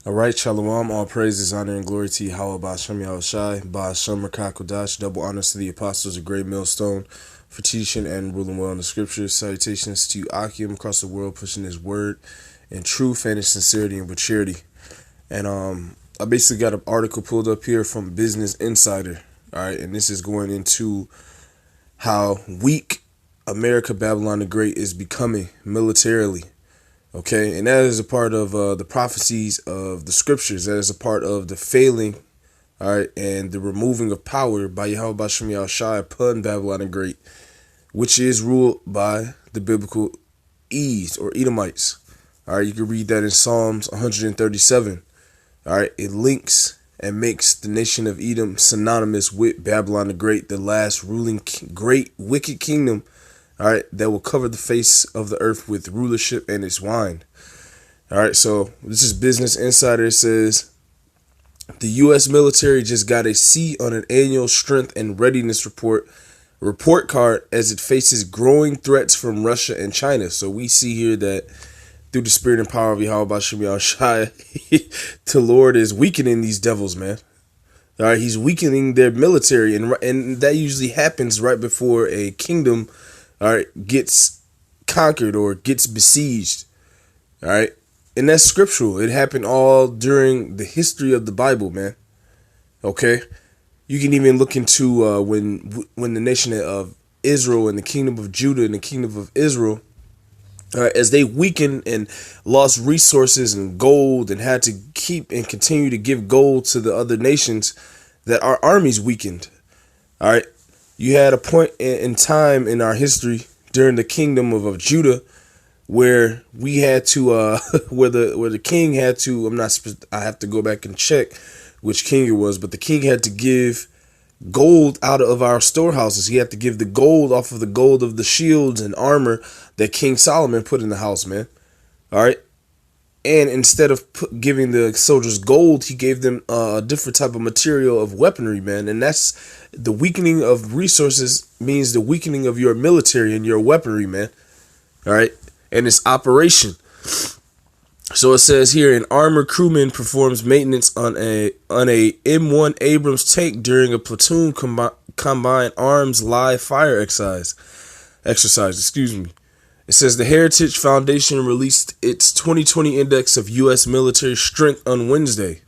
All right, Shalom, all praises, honor, and glory to Yahweh Ba'ashem Yahushai, Ba'ashem Rakakodash, double honors to the apostles of Great Millstone for teaching and ruling well in the scriptures. Salutations to Akim across the world, pushing his word in truth and in sincerity and maturity. And I basically got an article pulled up here from Business Insider. All right, and this is going into how weak America, Babylon the Great, is becoming militarily. Okay, and that is a part of the prophecies of the scriptures. That is a part of the failing, all right, and the removing of power by Yahweh Bashem Yahushai upon Babylon the Great, which is ruled by the biblical Eves or Edomites. All right, you can read that in Psalms 137. All right, it links and makes the nation of Edom synonymous with Babylon the Great, the last ruling great wicked kingdom. All right, that will cover the face of the earth with rulership and its wine. All right, so this is Business Insider. It says the U.S. military just got a C on an annual strength and readiness report card as it faces growing threats from Russia and China. So we see here that through the spirit and power of Yahweh Bashem Yahushai, the Lord is weakening these devils, man. All right, he's weakening their military, and that usually happens right before a kingdom, all right, gets conquered or gets besieged. All right. And that's scriptural. It happened all during the history of the Bible, man. Okay. You can even look into when the nation of Israel and the kingdom of Judah and the kingdom of Israel, as they weakened and lost resources and gold and had to keep and continue to give gold to the other nations, that our armies weakened. All right. You had a point in time in our history during the kingdom of Judah where we had to where the king had to, I have to go back and check which king it was, but the king had to give gold out of our storehouses. He had to give the gold off of the gold of the shields and armor that King Solomon put in the house, man. All right. And instead of giving the soldiers gold, he gave them a different type of material of weaponry, man. And that's the weakening of resources means the weakening of your military and your weaponry, man. All right. And its operation. So it says here, an armored crewman performs maintenance on a M1 Abrams tank during a platoon combined arms live fire exercise. Excuse me. It says the Heritage Foundation released its 2020 index of U.S. military strength on Wednesday.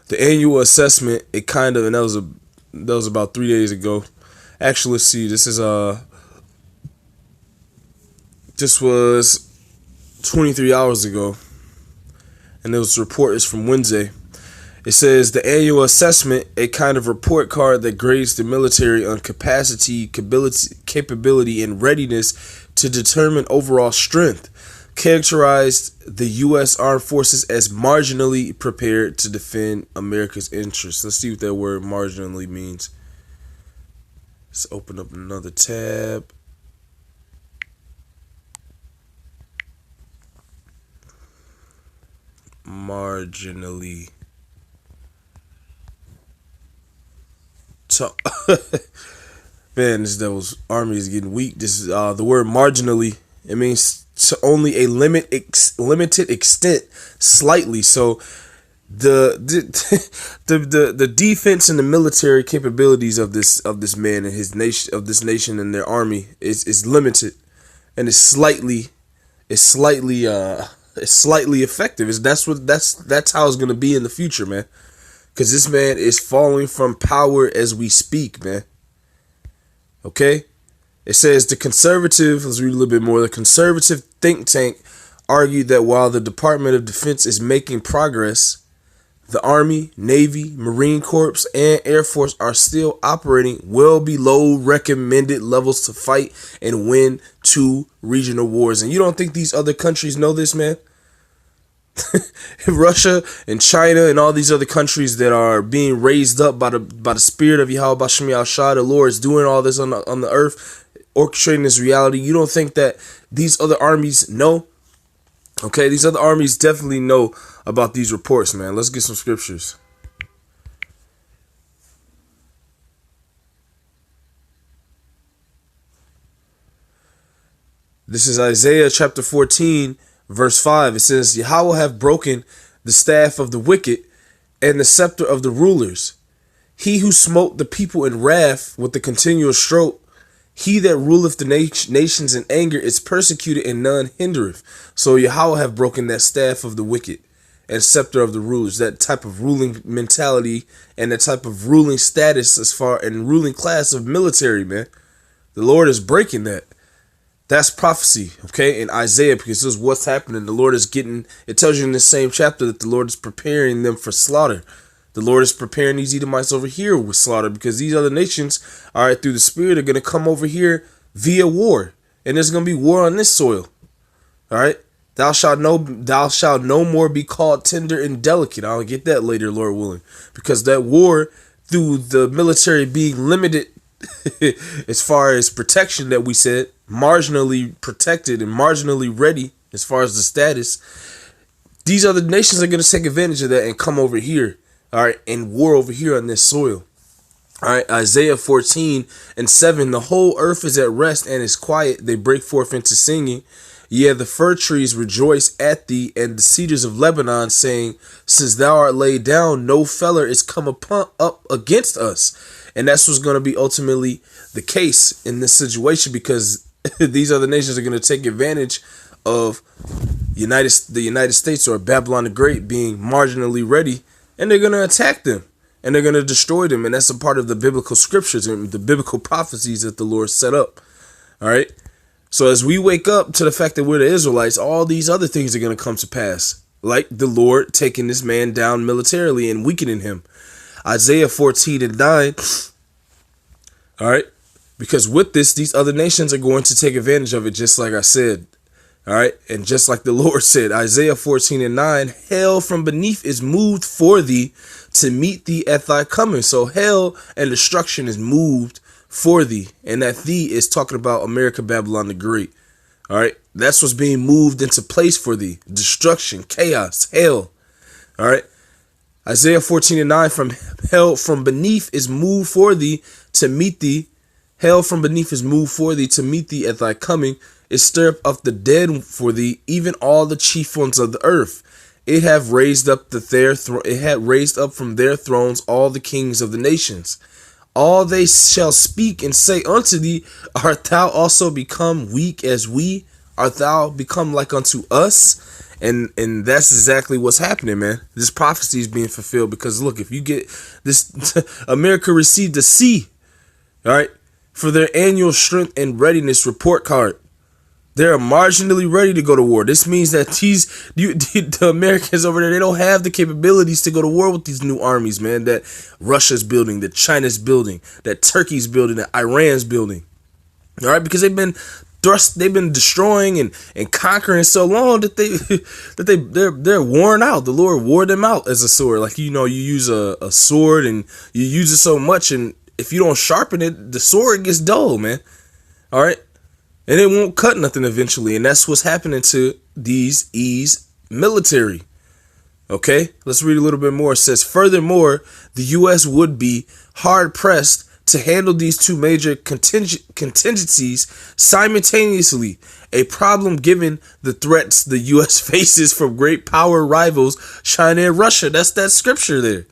The annual assessment, and that was about 3 days ago. Actually, let's see. This was 23 hours ago, and this report is from Wednesday. It says the annual assessment, a kind of report card that grades the military on capacity, capability, and readiness to determine overall strength, characterized the U.S. Armed Forces as marginally prepared to defend America's interests. Let's see what that word marginally means. Let's open up another tab. Marginally. Man, this devil's army is getting weak. This is the word marginally. It means to only a limited extent, slightly. So the defense and the military capabilities of this man and his nation, of this nation and their army is limited, and it's slightly effective. That's how it's gonna be in the future, man. Because this man is falling from power as we speak, man. Okay? It says let's read a little bit more. The conservative think tank argued that while the Department of Defense is making progress, the Army, Navy, Marine Corps, and Air Force are still operating well below recommended levels to fight and win 2 regional wars. And you don't think these other countries know this, man? Russia and China and all these other countries that are being raised up by the spirit of Yahweh Bashem Yahushua, the Lord is doing all this on the earth, orchestrating this reality. You don't think that these other armies know? Okay, these other armies definitely know about these reports, man. Let's get some scriptures. This is Isaiah chapter 14, Verse 5, it says, Yahweh have broken the staff of the wicked and the scepter of the rulers. He who smote the people in wrath with the continual stroke, he that ruleth the nations in anger is persecuted and none hindereth. So Yahweh have broken that staff of the wicked and scepter of the rulers, that type of ruling mentality and that type of ruling status as far and ruling class of military, man. The Lord is breaking that. That's prophecy, okay, in Isaiah, because this is what's happening. The Lord is getting, it tells you in the same chapter that the Lord is preparing them for slaughter. The Lord is preparing these Edomites over here with slaughter, because these other nations, all right, through the Spirit, are going to come over here via war. And there's going to be war on this soil. All right. Thou shalt no more be called tender and delicate. I'll get that later, Lord willing. Because that war, through the military being limited as far as protection that we said, marginally protected and marginally ready as far as the status, these other nations are going to take advantage of that and come over here. All right, and war over here on this soil. All right, Isaiah 14:7. The whole earth is at rest and is quiet. They break forth into singing. Yeah, the fir trees rejoice at thee, and the cedars of Lebanon, saying, since thou art laid down, no feller is come up against us. And that's what's going to be ultimately the case in this situation, because these other nations are going to take advantage of the United States or Babylon the Great being marginally ready. And they're going to attack them. And they're going to destroy them. And that's a part of the biblical scriptures and the biblical prophecies that the Lord set up. All right. So as we wake up to the fact that we're the Israelites, all these other things are going to come to pass. Like the Lord taking this man down militarily and weakening him. Isaiah 14:9. All right. Because with this, these other nations are going to take advantage of it, just like I said. All right. And just like the Lord said, Isaiah 14:9, hell from beneath is moved for thee to meet thee at thy coming. So hell and destruction is moved for thee. And that thee is talking about America, Babylon the Great. All right. That's what's being moved into place for thee. Destruction, chaos, hell. All right. Isaiah 14:9, from hell from beneath is moved for thee to meet thee. Hell from beneath is moved for thee to meet thee at thy coming. It stirred up the dead for thee, even all the chief ones of the earth. It have raised up from their thrones all the kings of the nations. All they shall speak and say unto thee, art thou also become weak as we? Art thou become like unto us? And that's exactly what's happening, man. This prophecy is being fulfilled, because look, if you get this, America received a C, all right, for their annual strength and readiness report card. They're marginally ready to go to war. This means that the Americans over there, they don't have the capabilities to go to war with these new armies, man, that Russia's building, that China's building, that Turkey's building, that Iran's building. All right, because they've been destroying and conquering so long that they're worn out. The Lord wore them out as a sword. Like, you use a sword and you use it so much, and if you don't sharpen it, the sword gets dull, man. All right. And it won't cut nothing eventually. And that's what's happening to these military. Okay, let's read a little bit more. It says, furthermore, the U.S. would be hard pressed to handle these two major contingencies simultaneously. A problem given the threats the U.S. faces from great power rivals, China and Russia. That's that scripture there.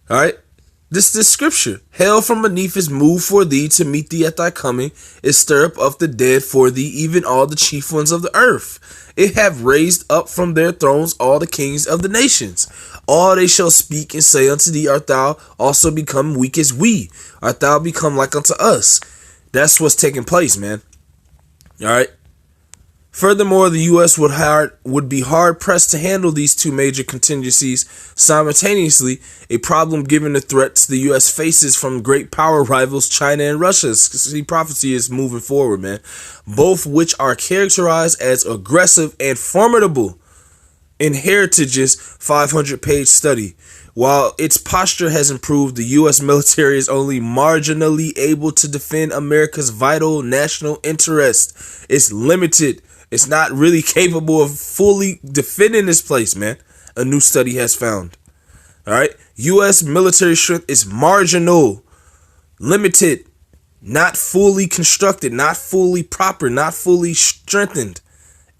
All right. This scripture. Hell from beneath is moved for thee to meet thee at thy coming. It stir up of the dead for thee, even all the chief ones of the earth. It have raised up from their thrones all the kings of the nations. All they shall speak and say unto thee, art thou also become weak as we? Art thou become like unto us? That's what's taking place, man. All right. Furthermore, the U.S. would be hard pressed to handle these two major contingencies simultaneously, a problem given the threats the U.S. faces from great power rivals China and Russia. See, prophecy is moving forward, man. Both which are characterized as aggressive and formidable. In Heritage's 500-page study, while its posture has improved, the U.S. military is only marginally able to defend America's vital national interest. It's limited. It's not really capable of fully defending this place, man. A new study has found. All right. U.S. military strength is marginal, limited, not fully constructed, not fully proper, not fully strengthened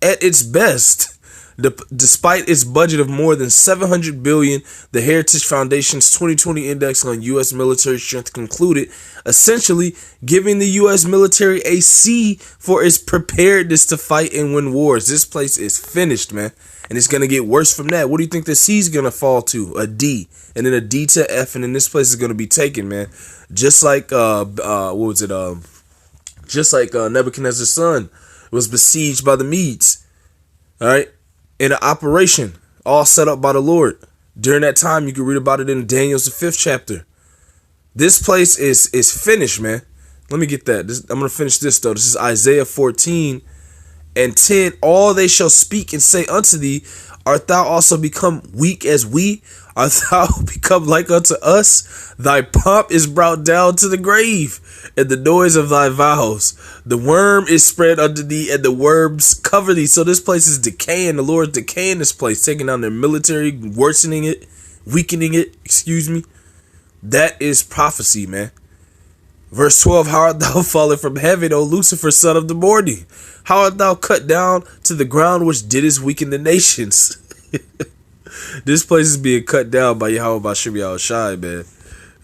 at its best. Despite its budget of more than $700 billion, the Heritage Foundation's 2020 index on U.S. military strength concluded, essentially giving the U.S. military a C for its preparedness to fight and win wars. This place is finished, man, and it's gonna get worse from that. What do you think the C is gonna fall to? A D, and then a D to F, and then this place is gonna be taken, man. Just like Nebuchadnezzar's son was besieged by the Medes. All right. In an operation all set up by the Lord. During that time, you can read about it in Daniel's the 5th chapter. This place is finished, man. Let me get that. I'm going to finish this, though. This is Isaiah 14:10. All they shall speak and say unto thee, art thou also become weak as we? Art thou become like unto us? Thy pomp is brought down to the grave, and the noise of thy vows. The worm is spread under thee, and the worms cover thee. So this place is decaying. The Lord is decaying this place, taking down their military, worsening it, weakening it. Excuse me. That is prophecy, man. Verse 12, how art thou fallen from heaven, O Lucifer, son of the morning? How art thou cut down to the ground, which didst weaken the nations? This place is being cut down by Yahweh Bashem Yahushai, man.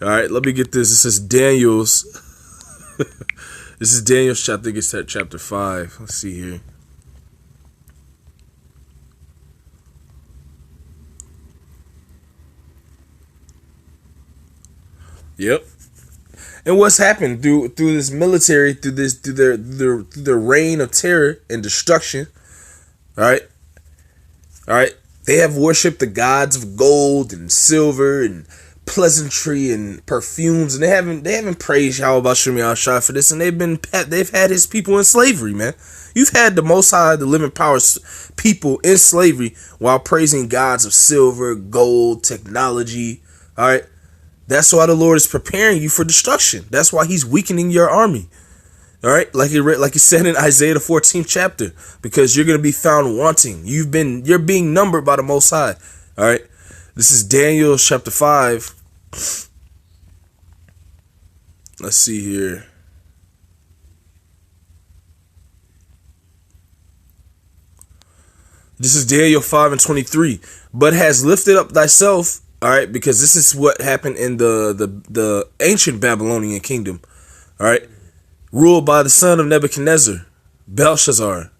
All right, let me get this. This is Daniel's. This is Daniel's, I think it's chapter 5. Let's see here. Yep. And what's happened through this military, through their reign of terror and destruction? All right. They have worshipped the gods of gold and silver and pleasantry and perfumes, and they haven't praised Yahweh Bashem Yahushai for this, and they've had his people in slavery, man. You've had the Most High, the living powers people in slavery while praising gods of silver, gold, technology. All right. That's why the Lord is preparing you for destruction. That's why he's weakening your army. All right, like he said in Isaiah the 14th chapter, because you're going to be found wanting. You're being numbered by the Most High. All right, this is Daniel chapter 5. Let's see here. This is Daniel 5:23. But has lifted up thyself. All right, because this is what happened in the ancient Babylonian kingdom. All right. Ruled by the son of Nebuchadnezzar, Belshazzar.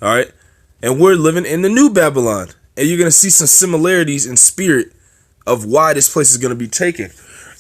All right. And we're living in the new Babylon. And you're going to see some similarities in spirit of why this place is going to be taken.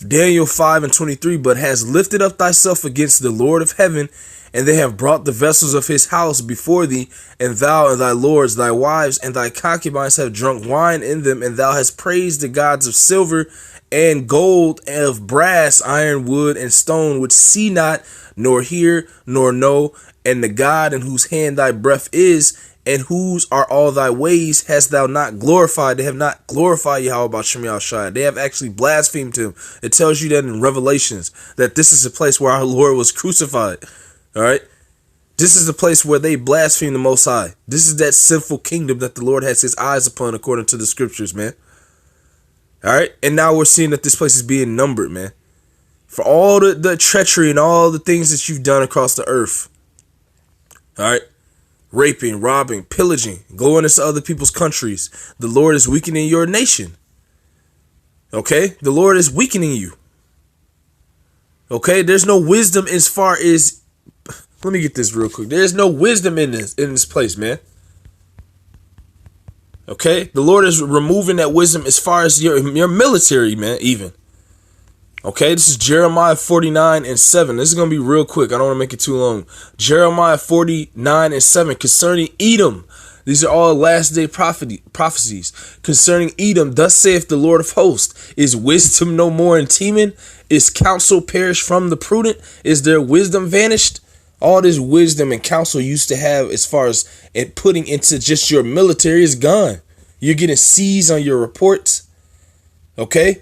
Daniel 5:23, but has lifted up thyself against the Lord of heaven, and they have brought the vessels of his house before thee, and thou and thy lords, thy wives, and thy concubines have drunk wine in them, and thou hast praised the gods of silver and gold, and of brass, iron, wood, and stone, which see not, nor hear, nor know, and the God in whose hand thy breath is, and whose are all thy ways, hast thou not glorified. They have not glorified Yahweh Bashem Yahushai. They have actually blasphemed him. It tells you that in Revelations, that this is a place where our Lord was crucified. All right. This is the place where they blaspheme the Most High. This is that sinful kingdom that the Lord has his eyes upon, according to the scriptures, man. All right. And now we're seeing that this place is being numbered, man. For all the treachery and all the things that you've done across the earth. All right. Raping, robbing, pillaging, going into other people's countries. The Lord is weakening your nation. Okay. The Lord is weakening you. Okay. There's no wisdom as far as... Let me get this real quick. There's no wisdom in this place, man. Okay? The Lord is removing that wisdom as far as your military, man, even. Okay? This is Jeremiah 49:7. This is going to be real quick. I don't want to make it too long. Jeremiah 49:7 concerning Edom. These are all last day prophecies. Concerning Edom, thus saith the Lord of hosts, is wisdom no more in Teman? Is counsel perished from the prudent? Is their wisdom vanished? All this wisdom and counsel you used to have as far as it putting into just your military is gone. You're getting C's on your reports. Okay?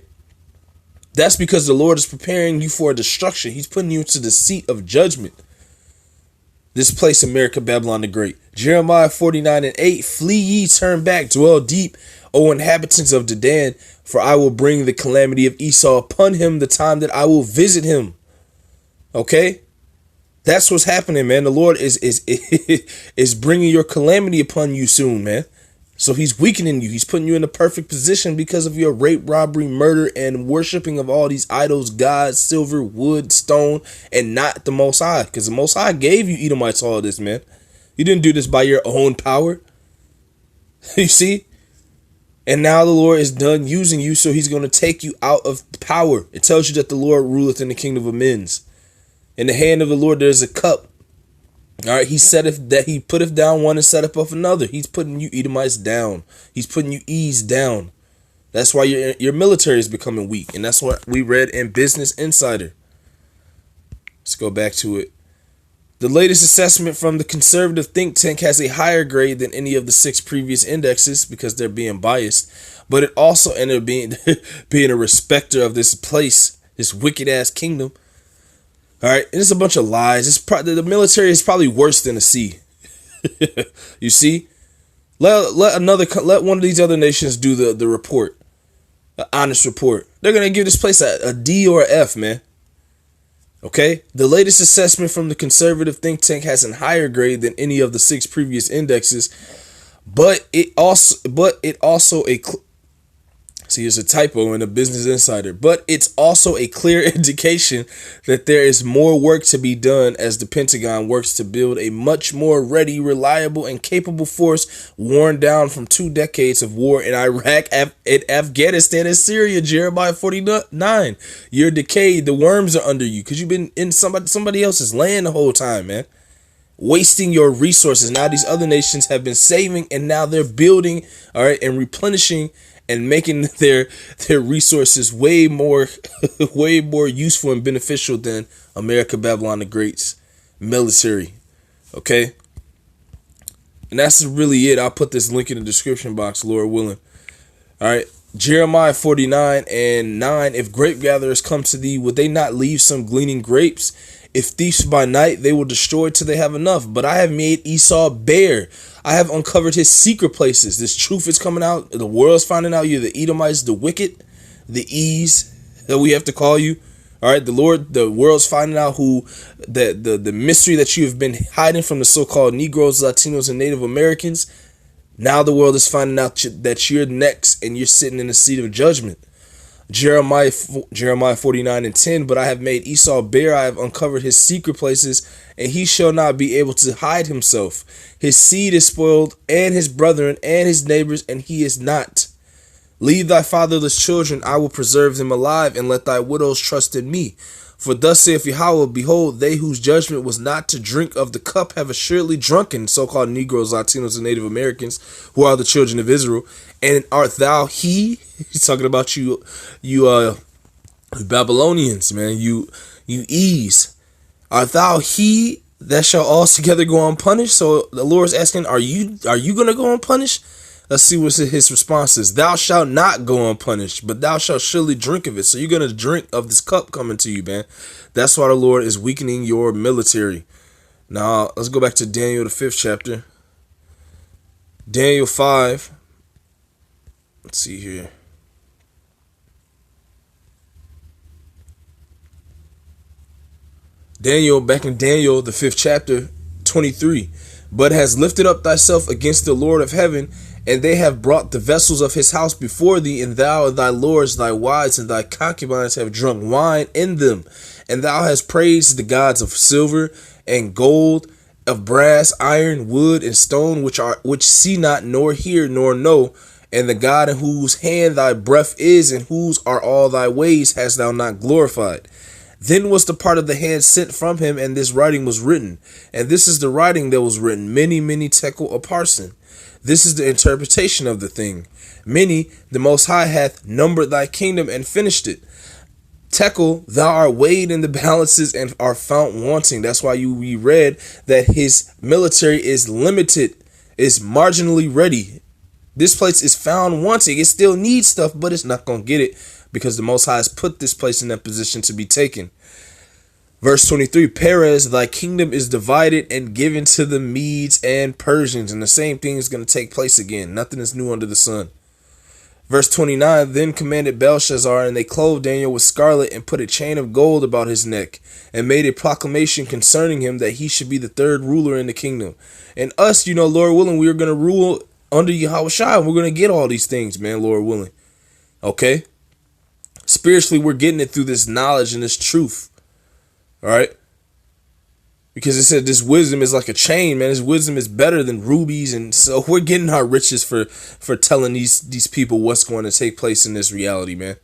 That's because the Lord is preparing you for destruction. He's putting you into the seat of judgment. This place, America, Babylon the Great. Jeremiah 49:8. Flee ye, turn back, dwell deep, O inhabitants of Dedan, for I will bring the calamity of Esau upon him the time that I will visit him. Okay? That's what's happening, man. The Lord is bringing your calamity upon you soon, man. So he's weakening you. He's putting you in a perfect position because of your rape, robbery, murder, and worshiping of all these idols, gods, silver, wood, stone, and not the Most High. Because the Most High gave you Edomites all of this, man. You didn't do this by your own power. You see? And now the Lord is done using you, so he's going to take you out of power. It tells you that the Lord ruleth in the kingdom of men. In the hand of the Lord there is a cup. All right, he said that he putteth down one and set up another. He's putting you Edomites down. He's putting you ease down. That's why your military is becoming weak. And that's what we read in Business Insider. Let's go back to it. The latest assessment from the conservative think tank has a higher grade than any of the 6 previous indexes because they're being biased. But it also ended up being a respecter of this place, this wicked ass kingdom. All right, and it's a bunch of lies. The military is probably worse than the sea. You see, let one of these other nations do the report, an honest report. They're gonna give this place a D or a F, man. Okay, the latest assessment from the conservative think tank has a higher grade than any of the 6 previous indexes, but it also see, there's a typo in the Business Insider, but it's also a clear indication that there is more work to be done as the Pentagon works to build a much more ready, reliable, and capable force worn down from 2 decades of war in Iraq, Afghanistan, and Syria. Jeremiah 49. You're decayed. The worms are under you because you've been in somebody else's land the whole time, man. Wasting your resources. Now these other nations have been saving, and now they're building, all right, and replenishing and making their resources way more useful and beneficial than America, Babylon the Great's military. Okay? And that's really it. I'll put this link in the description box, Lord willing. All right. Jeremiah 49:9. If grape gatherers come to thee, would they not leave some gleaning grapes? If thieves by night, they will destroy till they have enough. But I have made Esau bare. I have uncovered his secret places. This truth is coming out. The world's finding out you're the Edomites, the wicked, the E's that we have to call you. All right, the world's finding out who the mystery that you have been hiding from the so-called Negroes, Latinos, and Native Americans. Now the world is finding out that you're next and you're sitting in the seat of judgment. Jeremiah 49:10. But I have made Esau bare. I have uncovered his secret places, and he shall not be able to hide himself. His seed is spoiled, and his brethren, and his neighbors, and he is not. Leave thy fatherless children, I will preserve them alive, and let thy widows trust in me. For thus saith Yahweh, behold, they whose judgment was not to drink of the cup have assuredly drunken, so-called Negroes, Latinos, and Native Americans, who are the children of Israel. And art thou he? He's talking about you Babylonians, man, you E's. Art thou he that shall altogether go unpunished? So the Lord is asking, are you going to go unpunished? Let's see what his response is. Thou shalt not go unpunished, but thou shalt surely drink of it. So you're going to drink of this cup coming to you, man. That's why the Lord is weakening your military. Now, let's go back to Daniel, the 5th chapter. Daniel 5. Let's see here. Back in Daniel, the 5th chapter, 23. But has lifted up thyself against the Lord of heaven, and they have brought the vessels of his house before thee, and thou and thy lords, thy wives, and thy concubines have drunk wine in them. And thou hast praised the gods of silver and gold, of brass, iron, wood, and stone, which see not, nor hear, nor know. And the God in whose hand thy breath is, and whose are all thy ways, hast thou not glorified. Then was the part of the hand sent from him, and this writing was written. And this is the writing that was written, many, many tekel a parson. This is the interpretation of the thing. Many, the Most High hath numbered thy kingdom and finished it. Tekel, thou art weighed in the balances and are found wanting. That's why we read that his military is limited, is marginally ready. This place is found wanting. It still needs stuff, but it's not going to get it because the Most High has put this place in that position to be taken. Verse 23, Perez, thy kingdom is divided and given to the Medes and Persians. And the same thing is going to take place again. Nothing is new under the sun. Verse 29, then commanded Belshazzar, and they clothed Daniel with scarlet and put a chain of gold about his neck and made a proclamation concerning him that he should be the 3rd ruler in the kingdom. And us, Lord willing, we are going to rule under Yahweh Shai. We're going to get all these things, man, Lord willing. Okay? Spiritually, we're getting it through this knowledge and this truth. All right? Because it said this wisdom is like a chain, man. This wisdom is better than rubies. And so we're getting our riches for telling these people what's going to take place in this reality, man.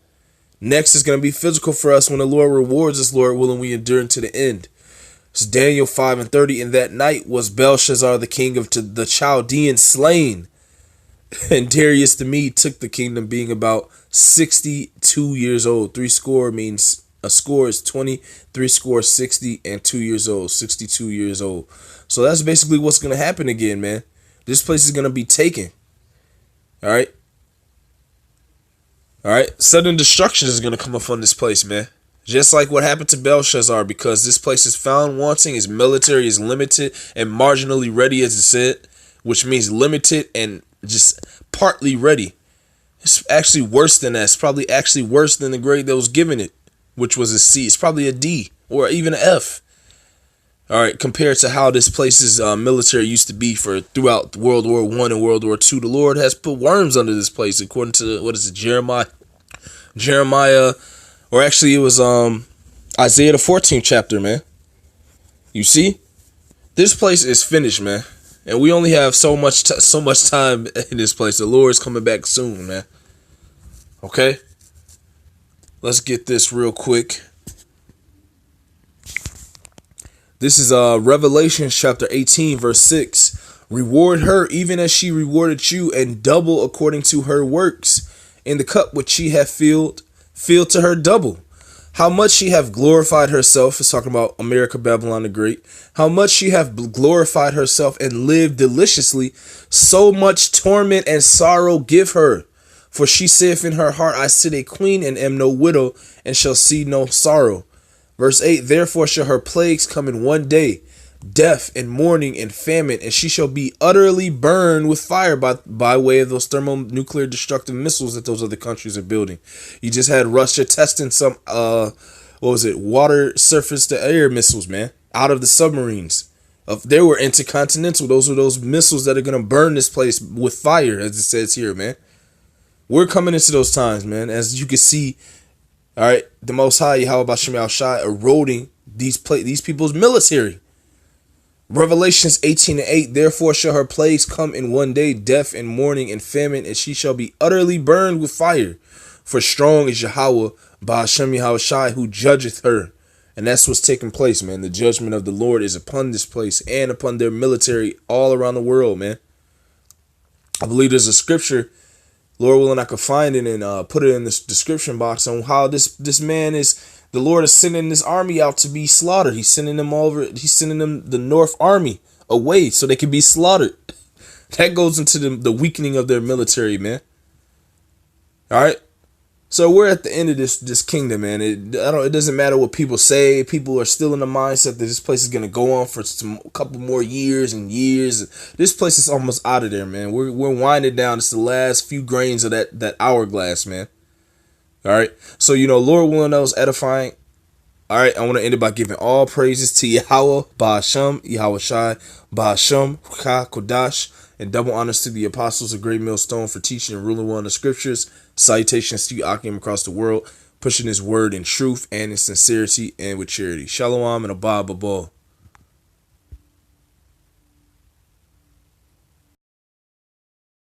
Next is going to be physical for us when the Lord rewards us, Lord willing, we endure to the end. It's Daniel 5:30. In that night was Belshazzar, the king of the Chaldeans, slain. And Darius the Mede took the kingdom, being about 62 years old. 60 means a score is 20, 60, and 2 years old, 62 years old. So that's basically what's going to happen again, man. This place is going to be taken. All right. All right. Sudden destruction is going to come upon this place, man. Just like what happened to Belshazzar, because this place is found wanting, its military is limited and marginally ready, as it said, which means limited and just partly ready. It's actually worse than that. It's probably actually worse than the grade that was given it, which was a C. It's probably a D or even an F. All right, compared to how this place's military used to be for throughout World War I and World War II. The Lord has put worms under this place, according to, what is it, Jeremiah, or actually it was Isaiah the 14th chapter, man. You see? This place is finished, man. And we only have so much time in this place. The Lord is coming back soon, man. Okay? Let's get this real quick. This is Revelation chapter 18, verse 6. Reward her even as she rewarded you, and double according to her works. In the cup which she hath filled to her double. How much she hath glorified herself, is talking about America, Babylon the Great. How much she hath glorified herself and lived deliciously, so much torment and sorrow give her. For she saith in her heart, I sit a queen and am no widow, and shall see no sorrow. Verse 8, therefore shall her plagues come in one day, death and mourning and famine, and she shall be utterly burned with fire by way of those thermonuclear destructive missiles that those other countries are building. You just had Russia testing some water surface to air missiles, man, out of the submarines. They were intercontinental. Those are those missiles that are going to burn this place with fire, as it says here, man. We're coming into those times, man. As you can see, all right, the Most High, Yahweh Shem Shai, eroding these people's military. Revelations 18:8, therefore shall her plagues come in one day, death and mourning and famine, and she shall be utterly burned with fire. For strong is Yahweh, Ba'ashem Yahweh Shai, who judgeth her. And that's what's taking place, man. The judgment of the Lord is upon this place and upon their military all around the world, man. I believe there's a scripture, Lord willing, I could find it and put it in the description box on how this man is. The Lord is sending this army out to be slaughtered. He's sending them over. He's sending them the North Army away so they can be slaughtered. That goes into the weakening of their military, man. All right. So we're at the end of this kingdom, man. It doesn't matter what people say. People are still in the mindset that this place is going to go on for a couple more years and years. This place is almost out of there, man. We're winding down. It's the last few grains of that hourglass, man. All right. So, Lord willing, that was edifying. All right. I want to end it by giving all praises to Yahweh, Ba'ashem, Yahweh Shai, Ba'ashem, Kodash, and double honors to the apostles of Great Millstone for teaching and ruling well in the scriptures. Salutations to you, Akim, across the world, pushing his word in truth and in sincerity and with charity. Shalom and Abba Babal.